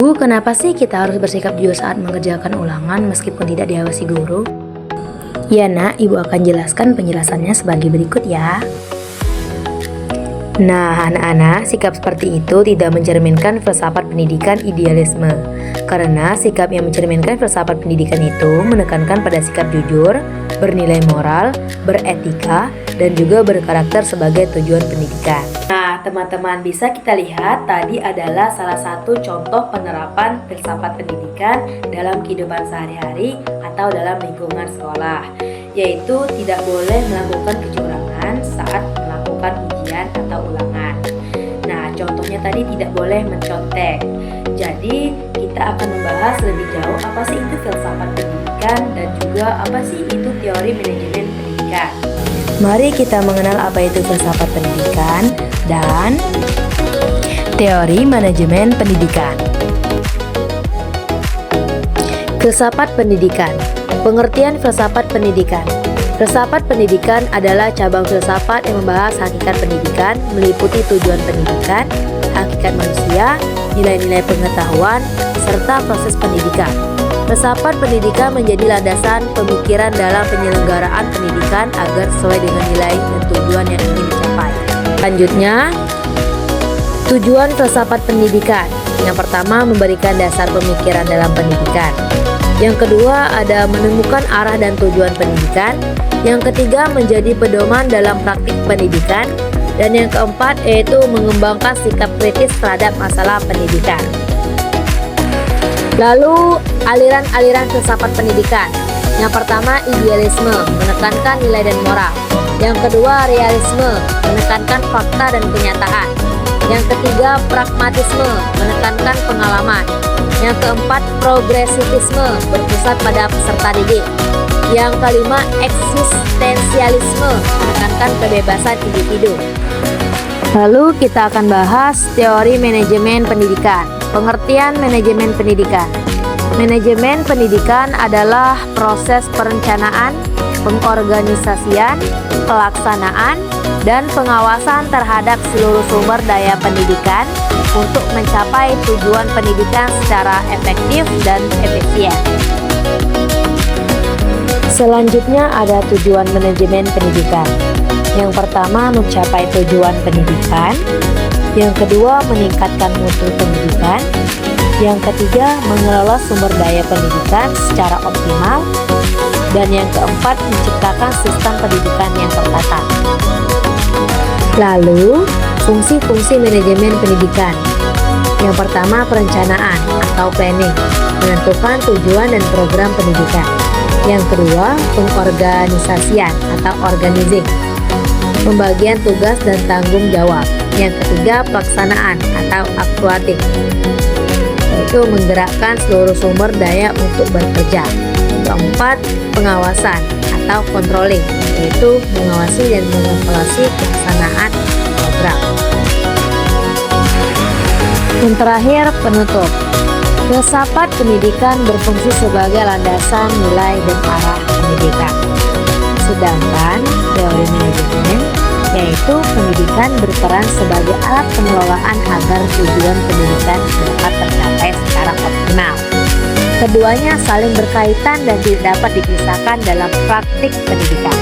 Lalu, kenapa sih kita harus bersikap jujur saat mengerjakan ulangan meskipun tidak diawasi guru? Ya nak, ibu akan jelaskan penjelasannya sebagai berikut ya. Nah, anak-anak, sikap seperti itu tidak mencerminkan filsafat pendidikan idealisme. Karena sikap yang mencerminkan filsafat pendidikan itu menekankan pada sikap jujur, bernilai moral, beretika, dan juga berkarakter sebagai tujuan pendidikan. Nah, teman-teman, bisa kita lihat tadi adalah salah satu contoh penerapan filsafat pendidikan dalam kehidupan sehari-hari atau dalam lingkungan sekolah, yaitu tidak boleh melakukan kecurangan saat melakukan ujian atau ulangan. Nah, contohnya tadi tidak boleh mencontek. Jadi, kita akan membahas lebih jauh apa sih itu filsafat pendidikan dan juga apa sih itu teori manajemen pendidikan. Mari kita mengenal apa itu filsafat pendidikan dan teori manajemen pendidikan. Filsafat pendidikan. Pengertian filsafat pendidikan. Filsafat pendidikan adalah cabang filsafat yang membahas hakikat pendidikan, meliputi tujuan pendidikan, hakikat manusia, nilai-nilai pengetahuan, serta proses pendidikan. Filsafat pendidikan menjadi landasan pemikiran dalam penyelenggaraan pendidikan agar sesuai dengan nilai dan tujuan yang ingin dicapai. Selanjutnya, tujuan filsafat pendidikan. Yang pertama, memberikan dasar pemikiran dalam pendidikan. Yang kedua, ada menemukan arah dan tujuan pendidikan. Yang ketiga, menjadi pedoman dalam praktik pendidikan. Dan yang keempat, yaitu mengembangkan sikap kritis terhadap masalah pendidikan. Lalu, aliran-aliran filsafat pendidikan. Yang pertama, idealisme, menekankan nilai dan moral. Yang kedua, realisme, menekankan fakta dan kenyataan. Yang ketiga, pragmatisme, menekankan pengalaman. Yang keempat, progresivisme, berpusat pada peserta didik. Yang kelima, eksistensialisme, menekankan kebebasan individu. Lalu kita akan bahas teori manajemen pendidikan. Pengertian manajemen pendidikan. Manajemen pendidikan adalah proses perencanaan, pengorganisasian, pelaksanaan, dan pengawasan terhadap seluruh sumber daya pendidikan untuk mencapai tujuan pendidikan secara efektif dan efisien. Selanjutnya ada tujuan manajemen pendidikan. Yang pertama, mencapai tujuan pendidikan. Yang kedua, meningkatkan mutu pendidikan. Yang ketiga, mengelola sumber daya pendidikan secara optimal. Dan yang keempat, menciptakan sistem pendidikan yang tertata. Lalu, fungsi-fungsi manajemen pendidikan. Yang pertama, perencanaan atau planning, menentukan tujuan dan program pendidikan. Yang kedua, pengorganisasian atau organizing, pembagian tugas dan tanggung jawab. Yang ketiga, pelaksanaan atau aktuatif, yaitu menggerakkan seluruh sumber daya untuk bekerja. Keempat, pengawasan atau controlling, yaitu mengawasi dan mengevaluasi pelaksanaan program. Yang terakhir, penutup. Filsafat pendidikan berfungsi sebagai landasan nilai dan arah pendidikan. Sedangkan teori manajemen, yaitu pendidikan berperan sebagai alat pengelolaan agar tujuan pendidikan dapat tercapai secara optimal. Keduanya saling berkaitan dan tidak dapat dipisahkan dalam praktik pendidikan.